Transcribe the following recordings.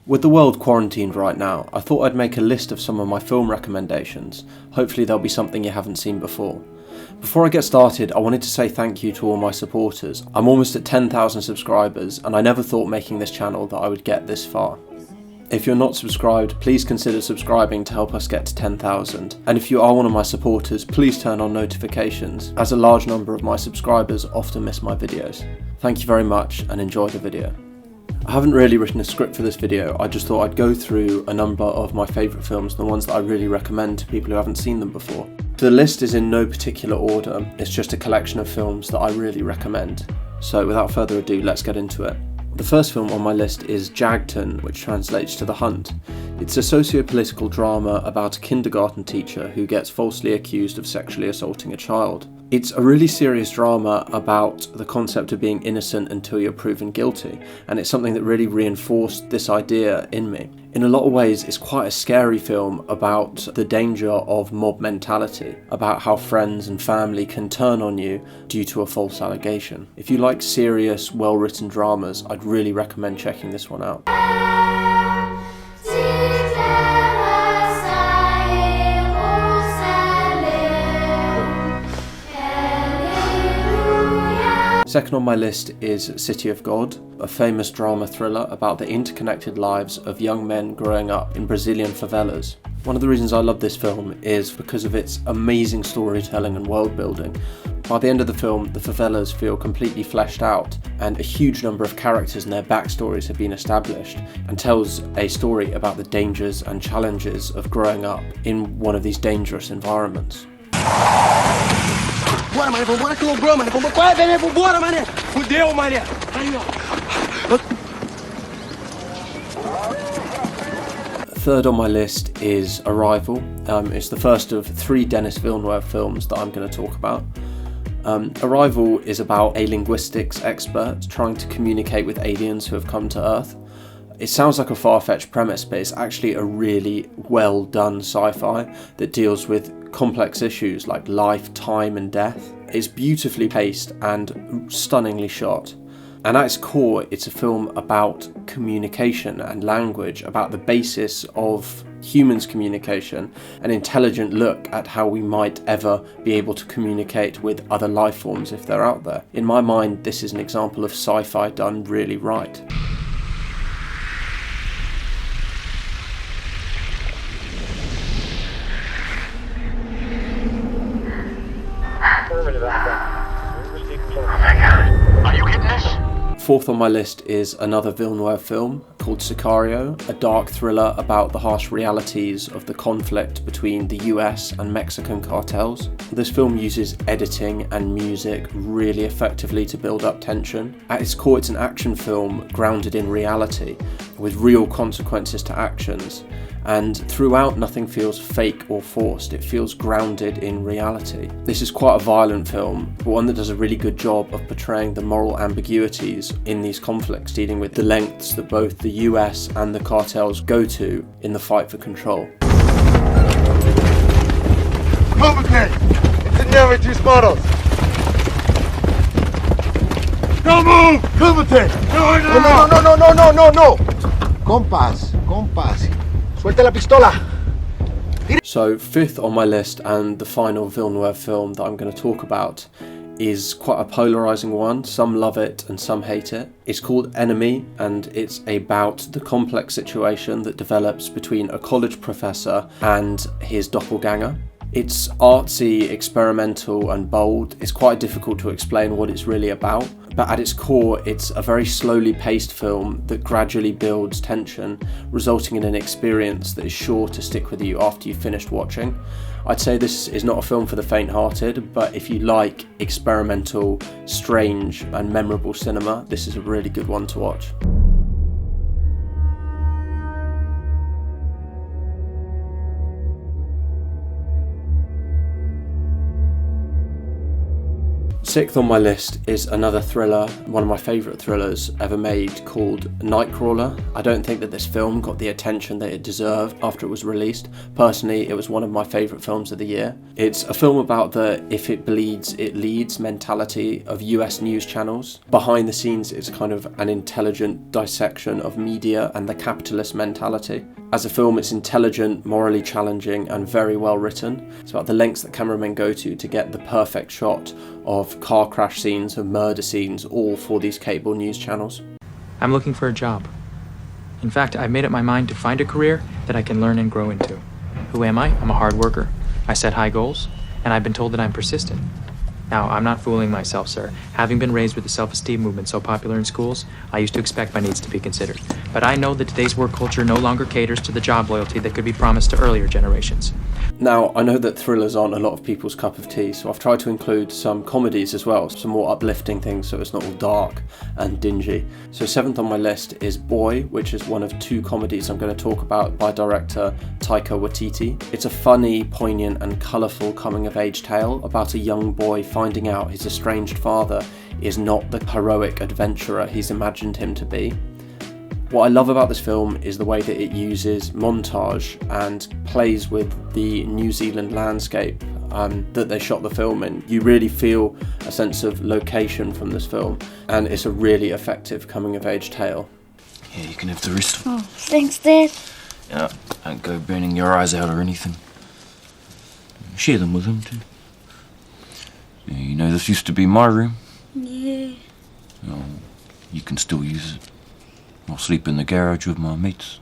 With the world quarantined right now, I thought I'd make a list of some of my film recommendations. Hopefully there'll be something you haven't seen before. Before I get started, I wanted to say thank you to all my supporters. I'm almost at 10,000 subscribers and I never thought making this channel that I would get this far. If you're not subscribed, please consider subscribing to help us get to 10,000. And if you are one of my supporters, please turn on notifications, as a large number of my subscribers often miss my videos. Thank you very much and enjoy the video. I haven't really written a script for this video, I just thought I'd go through a number of my favourite films, the ones that I really recommend to people who haven't seen them before. The list is in no particular order, it's just a collection of films that I really recommend. So without further ado, let's get into it. The first film on my list is Jagton, which translates to The Hunt. It's a socio-political drama about a kindergarten teacher who gets falsely accused of sexually assaulting a child. It's a really serious drama about the concept of being innocent until you're proven guilty, and it's something that really reinforced this idea in me. In a lot of ways, it's quite a scary film about the danger of mob mentality, about how friends and family can turn on you due to a false allegation. If you like serious, well-written dramas, I'd really recommend checking this one out. Second on my list is City of God, a famous drama thriller about the interconnected lives of young men growing up in Brazilian favelas. One of the reasons I love this film is because of its amazing storytelling and world building. By the end of the film, the favelas feel completely fleshed out, and a huge number of characters and their backstories have been established, and tells a story about the dangers and challenges of growing up in one of these dangerous environments. Bora, mané, vambora que logrou, mané. Vai, velho, vambora, mané. Fudeu, mané. Aí, ó. Third on my list is Arrival. It's the first of 3 Denis Villeneuve films that I'm going to talk about. Arrival is about a linguistics expert trying to communicate with aliens who have come to Earth. It sounds like a far-fetched premise, but it's actually a really well done sci-fi that deals with complex issues like life, time and death. It's beautifully paced and stunningly shot. And at its core, it's a film about communication and language, about the basis of humans' communication, an intelligent look at how we might ever be able to communicate with other life forms if they're out there. In my mind, this is an example of sci-fi done really right. Fourth on my list is another Villeneuve film called Sicario, a dark thriller about the harsh realities of the conflict between the US and Mexican cartels. This film uses editing and music really effectively to build up tension. At its core, it's an action film grounded in reality, with real consequences to actions. And throughout, nothing feels fake or forced, it feels grounded in reality. This is quite a violent film, but one that does a really good job of portraying the moral ambiguities in these conflicts, dealing with the lengths that both the US and the cartels go to in the fight for control. Company! Incendiary disparos! Don't move! Company! No! Compas. Suelta la pistola! So fifth on my list, and the final Villeneuve film that I'm going to talk about, is quite a polarising one. Some love it and some hate it. It's called Enemy, and it's about the complex situation that develops between a college professor and his doppelganger. It's artsy, experimental and bold. It's quite difficult to explain what it's really about, but at its core it's a very slowly paced film that gradually builds tension, resulting in an experience that is sure to stick with you after you've finished watching. I'd say this is not a film for the faint-hearted, but if you like experimental, strange and memorable cinema, this is a really good one to watch. Sixth on my list is another thriller, one of my favourite thrillers ever made, called Nightcrawler. I don't think that this film got the attention that it deserved after it was released. Personally, it was one of my favourite films of the year. It's a film about the if it bleeds, it leads mentality of US news channels. Behind the scenes, it's kind of an intelligent dissection of media and the capitalist mentality. As a film, it's intelligent, morally challenging, and very well written. It's about the lengths that cameramen go to get the perfect shot of car crash scenes and murder scenes, all for these cable news channels. I'm looking for a job. In fact, I've made up my mind to find a career that I can learn and grow into. Who am I? I'm a hard worker. I set high goals, and I've been told that I'm persistent. Now, I'm not fooling myself, sir. Having been raised with the self-esteem movement so popular in schools, I used to expect my needs to be considered. But I know that today's work culture no longer caters to the job loyalty that could be promised to earlier generations. Now, I know that thrillers aren't a lot of people's cup of tea, so I've tried to include some comedies as well, some more uplifting things so it's not all dark and dingy. So seventh on my list is Boy, which is one of two comedies I'm going to talk about by director Taika Waititi. It's a funny, poignant and colourful coming-of-age tale about a young boy finding out his estranged father is not the heroic adventurer he's imagined him to be. What I love about this film is the way that it uses montage and plays with the New Zealand landscape that they shot the film in. You really feel a sense of location from this film, and it's a really effective coming-of-age tale. Yeah, you can have the rest. Oh, thanks, Dad. Yeah, don't go burning your eyes out or anything. Share them with him too. Yeah, you know, this used to be my room. Yeah. Oh, you can still use it. I'll sleep in the garage with my mates.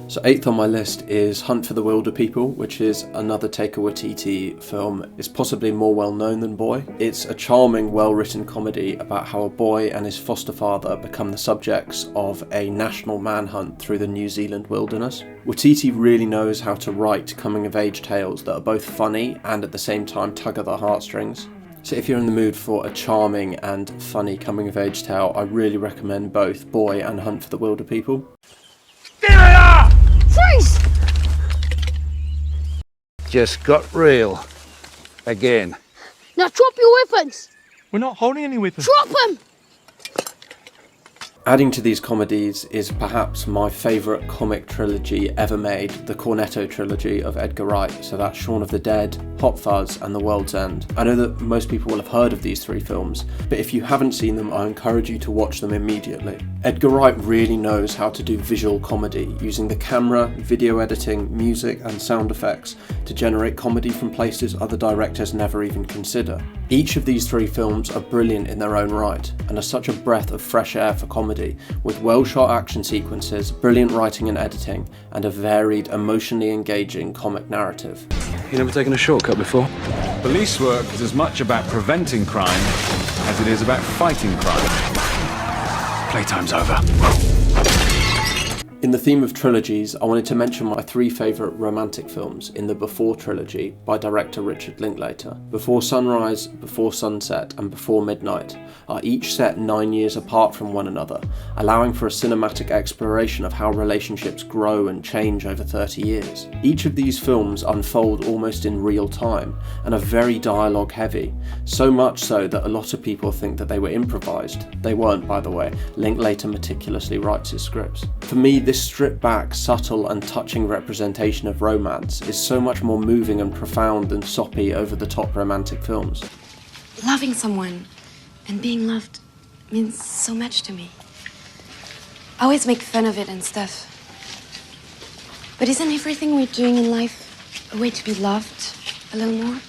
So eighth on my list is Hunt for the Wilder People, which is another Taika Waititi film. It's possibly more well known than Boy. It's a charming, well-written comedy about how a boy and his foster father become the subjects of a national manhunt through the New Zealand wilderness. Waititi really knows how to write coming-of-age tales that are both funny and at the same time tug at the heartstrings. So if you're in the mood for a charming and funny coming-of-age tale, I really recommend both Boy and Hunt for the Wilder People. Freeze! Just got real. Again. Now drop your weapons! We're not holding any weapons. Drop them! Adding to these comedies is perhaps my favourite comic trilogy ever made, the Cornetto trilogy of Edgar Wright. So that's Shaun of the Dead, Hot Fuzz and The World's End. I know that most people will have heard of these three films, but if you haven't seen them, I encourage you to watch them immediately. Edgar Wright really knows how to do visual comedy, using the camera, video editing, music and sound effects to generate comedy from places other directors never even consider. Each of these three films are brilliant in their own right, and are such a breath of fresh air for comedy, with well-shot action sequences, brilliant writing and editing, and a varied, emotionally engaging comic narrative. You never taken a shortcut before? Police work is as much about preventing crime as it is about fighting crime. Playtime's over. In the theme of trilogies, I wanted to mention my three favourite romantic films in the Before trilogy by director Richard Linklater. Before Sunrise, Before Sunset and Before Midnight are each set 9 years apart from one another, allowing for a cinematic exploration of how relationships grow and change over 30 years. Each of these films unfold almost in real time and are very dialogue heavy, so much so that a lot of people think that they were improvised. They weren't, by the way. Linklater meticulously writes his scripts. For me, this stripped back, subtle and touching representation of romance is so much more moving and profound than soppy, over-the-top romantic films. Loving someone and being loved means so much to me. I always make fun of it and stuff. But isn't everything we're doing in life a way to be loved a little more?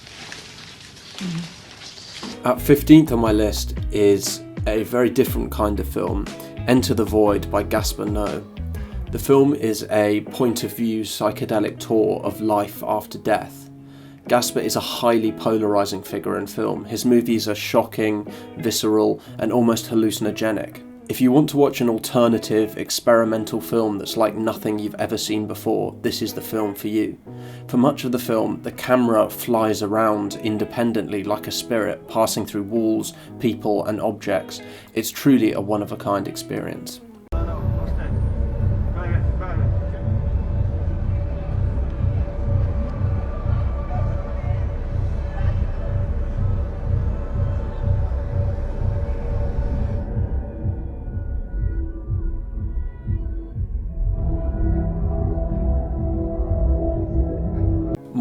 At 15th on my list is a very different kind of film, Enter the Void by Gaspar Noé. The film is a point-of-view psychedelic tour of life after death. Gaspar is a highly polarising figure in film. His movies are shocking, visceral, and almost hallucinogenic. If you want to watch an alternative, experimental film that's like nothing you've ever seen before, this is the film for you. For much of the film, the camera flies around independently like a spirit, passing through walls, people, and objects. It's truly a one-of-a-kind experience.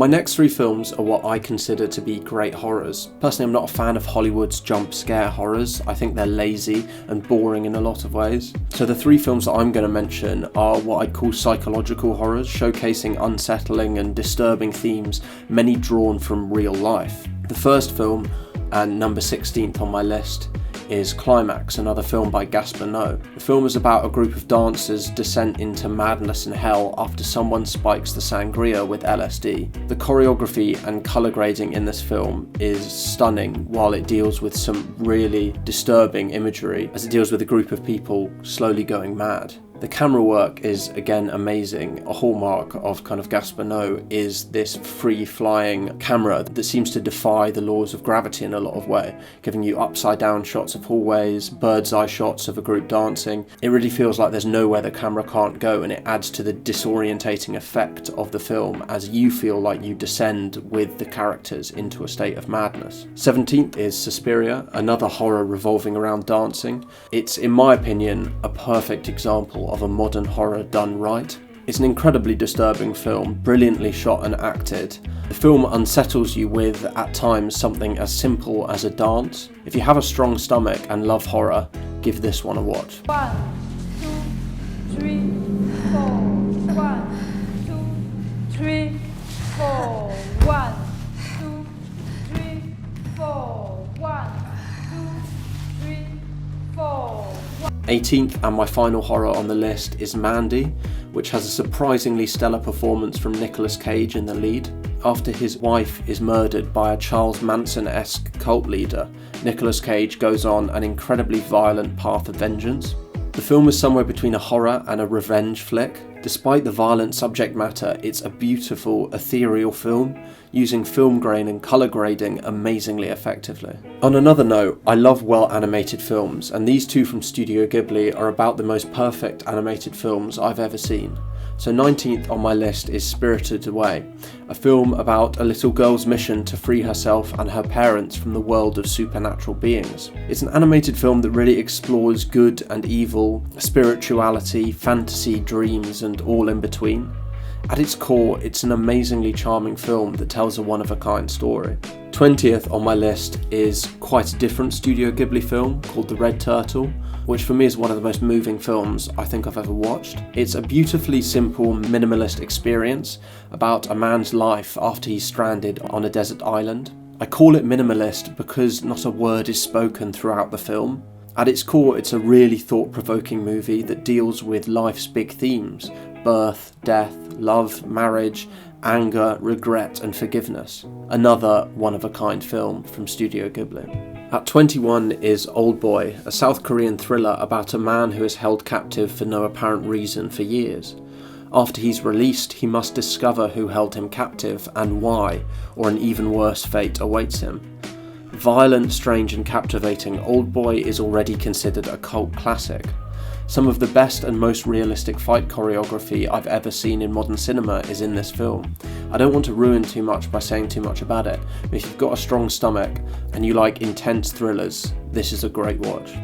My next three films are what I consider to be great horrors. Personally, I'm not a fan of Hollywood's jump scare horrors. I think they're lazy and boring in a lot of ways. So the three films that I'm going to mention are what I'd call psychological horrors, showcasing unsettling and disturbing themes, many drawn from real life. The first film, and number 16th on my list, is Climax, another film by Gaspar Noé. The film is about a group of dancers' descent into madness and hell after someone spikes the sangria with LSD. The choreography and colour grading in this film is stunning, while it deals with some really disturbing imagery as it deals with a group of people slowly going mad. The camera work is again amazing. A hallmark of kind of Gaspar Noé is this free-flying camera that seems to defy the laws of gravity in a lot of way, giving you upside-down shots of hallways, bird's-eye shots of a group dancing. It really feels like there's nowhere the camera can't go, and it adds to the disorientating effect of the film as you feel like you descend with the characters into a state of madness. 17th is Suspiria, another horror revolving around dancing. It's, in my opinion, a perfect example of a modern horror done right. It's an incredibly disturbing film, brilliantly shot and acted. The film unsettles you with, at times, something as simple as a dance. If you have a strong stomach and love horror, give this one a watch. 1, 2, 3, 4. 1, 2, 3, 4. 1, 2, 3, 4. 1, 2, 3, 4. 18th and my final horror on the list is Mandy, which has a surprisingly stellar performance from Nicolas Cage in the lead. After his wife is murdered by a Charles Manson-esque cult leader, Nicolas Cage goes on an incredibly violent path of vengeance. The film is somewhere between a horror and a revenge flick. Despite the violent subject matter, it's a beautiful, ethereal film, using film grain and colour grading amazingly effectively. On another note, I love well-animated films, and these two from Studio Ghibli are about the most perfect animated films I've ever seen. So 19th on my list is Spirited Away, a film about a little girl's mission to free herself and her parents from the world of supernatural beings. It's an animated film that really explores good and evil, spirituality, fantasy, dreams, and all in between. At its core, it's an amazingly charming film that tells a one-of-a-kind story. 20th on my list is quite a different Studio Ghibli film called The Red Turtle, which for me is one of the most moving films I think I've ever watched. It's a beautifully simple, minimalist experience about a man's life after he's stranded on a desert island. I call it minimalist because not a word is spoken throughout the film. At its core, it's a really thought-provoking movie that deals with life's big themes: birth, death, love, marriage, anger, regret, and forgiveness. Another one-of-a-kind film from Studio Ghibli. At 21 is Old Boy, a South Korean thriller about a man who is held captive for no apparent reason for years. After he's released, he must discover who held him captive and why, or an even worse fate awaits him. Violent, strange, and captivating, Old Boy is already considered a cult classic. Some of the best and most realistic fight choreography I've ever seen in modern cinema is in this film. I don't want to ruin too much by saying too much about it, but if you've got a strong stomach and you like intense thrillers, this is a great watch.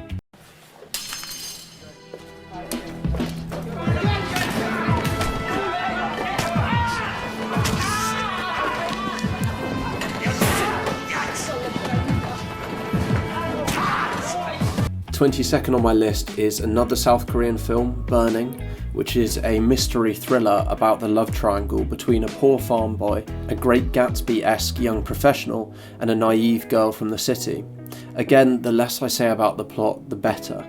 The 22nd on my list is another South Korean film, Burning, which is a mystery thriller about the love triangle between a poor farm boy, a Great Gatsby-esque young professional, and a naive girl from the city. Again, the less I say about the plot, the better.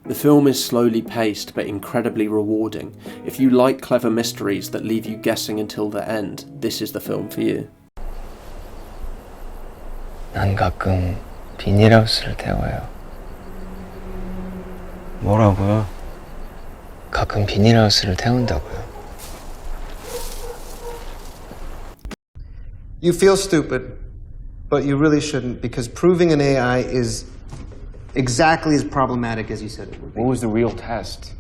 The film is slowly paced but incredibly rewarding. If you like clever mysteries that leave you guessing until the end, this is the film for you. 난 가끔 비닐하우스를 태워요. 뭐라고요? 가끔 비닐하우스를 태운다고요. You feel stupid, but you really shouldn't, because proving an AI is exactly as problematic as you said it would be. What was the real test?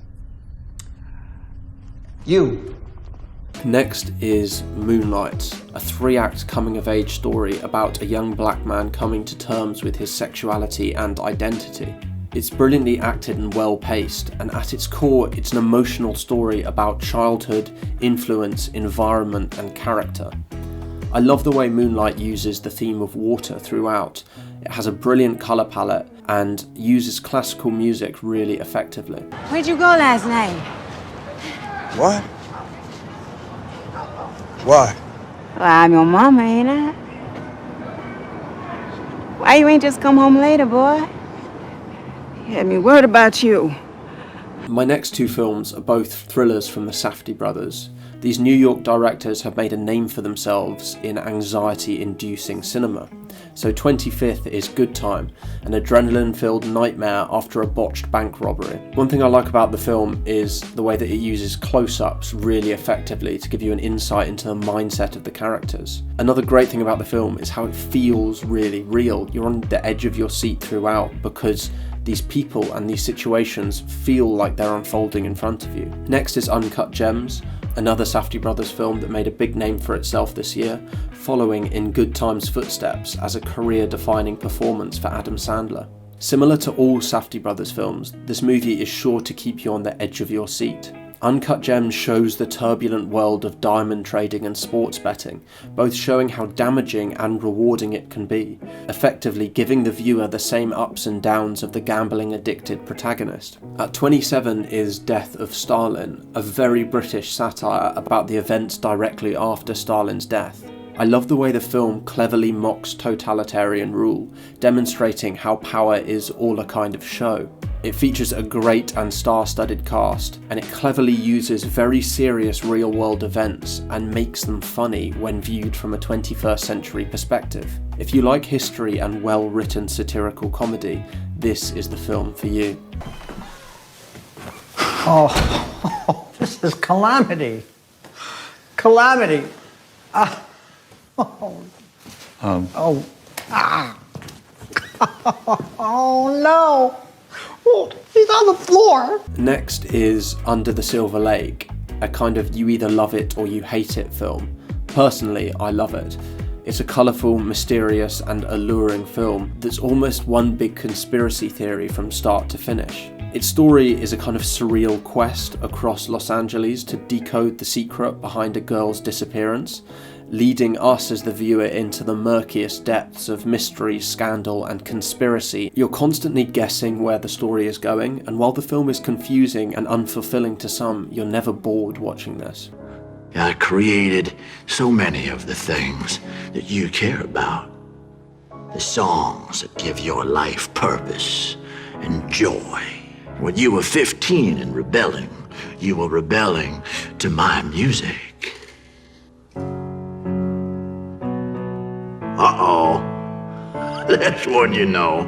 You. Next is Moonlight, a 3-act coming-of-age story about a young black man coming to terms with his sexuality and identity. It's brilliantly acted and well-paced, and at its core, it's an emotional story about childhood, influence, environment, and character. I love the way Moonlight uses the theme of water throughout. It has a brilliant colour palette and uses classical music really effectively. Where'd you go last night? What? Why? Well, I'm your mama, ain't I? Why you ain't just come home later, boy? You had me worried about you. My next two films are both thrillers from the Safdie brothers. These New York directors have made a name for themselves in anxiety-inducing cinema. So 25th is Good Time, an adrenaline-filled nightmare after a botched bank robbery. One thing I like about the film is the way that it uses close-ups really effectively to give you an insight into the mindset of the characters. Another great thing about the film is how it feels really real. You're on the edge of your seat throughout because these people and these situations feel like they're unfolding in front of you. Next is Uncut Gems, another Safdie brothers film that made a big name for itself this year, following in Good Time's footsteps as a career-defining performance for Adam Sandler. Similar to all Safdie brothers films, this movie is sure to keep you on the edge of your seat. Uncut Gems shows the turbulent world of diamond trading and sports betting, both showing how damaging and rewarding it can be, effectively giving the viewer the same ups and downs of the gambling-addicted protagonist. At 27 is Death of Stalin, a very British satire about the events directly after Stalin's death. I love the way the film cleverly mocks totalitarian rule, demonstrating how power is all a kind of show. It features a great and star-studded cast, and it cleverly uses very serious real-world events and makes them funny when viewed from a 21st century perspective. If you like history and well-written satirical comedy, this is the film for you. Oh, this is calamity. Calamity. Oh no! Oh, he's on the floor! Next is Under the Silver Lake, a kind of you either love it or you hate it film. Personally, I love it. It's a colourful, mysterious and alluring film that's almost one big conspiracy theory from start to finish. Its story is a kind of surreal quest across Los Angeles to decode the secret behind a girl's disappearance, leading us as the viewer into the murkiest depths of mystery, scandal and conspiracy. You're constantly guessing where the story is going, and while the film is confusing and unfulfilling to some, you're never bored watching this. I created so many of the things that you care about. The songs that give your life purpose and joy. When you were 15 and rebelling, you were rebelling to my music. Uh-oh. That's one you know.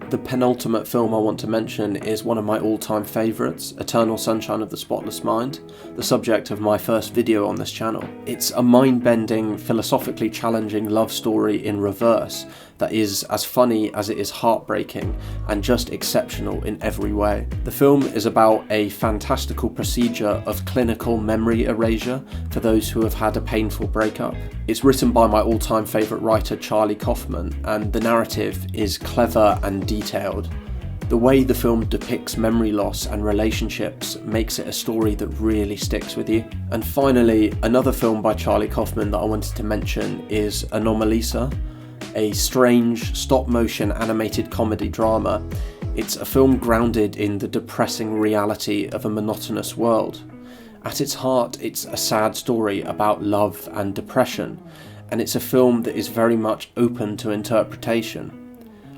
The penultimate film I want to mention is one of my all-time favourites, Eternal Sunshine of the Spotless Mind, the subject of my first video on this channel. It's a mind-bending, philosophically challenging love story in reverse that is as funny as it is heartbreaking and just exceptional in every way. The film is about a fantastical procedure of clinical memory erasure for those who have had a painful breakup. It's written by my all-time favourite writer Charlie Kaufman, and the narrative is clever and detailed. The way the film depicts memory loss and relationships makes it a story that really sticks with you. And finally, another film by Charlie Kaufman that I wanted to mention is Anomalisa, a strange stop-motion animated comedy drama. It's a film grounded in the depressing reality of a monotonous world. At its heart, it's a sad story about love and depression, and it's a film that is very much open to interpretation.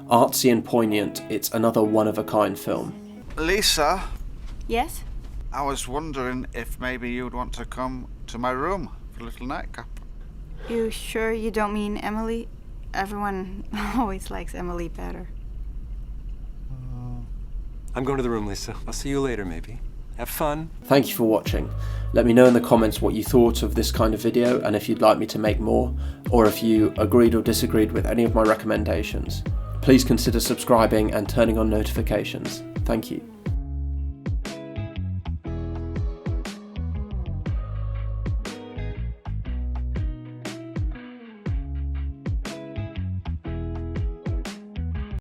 Artsy and poignant, it's another one-of-a-kind film. Lisa? Yes? I was wondering if maybe you'd want to come to my room for a little nightcap. You sure you don't mean Emily? Everyone always likes Emily better. I'm going to the room, Lisa. I'll see you later, maybe. Have fun. Thank you for watching. Let me know in the comments what you thought of this kind of video and if you'd like me to make more, or if you agreed or disagreed with any of my recommendations. Please consider subscribing and turning on notifications. Thank you.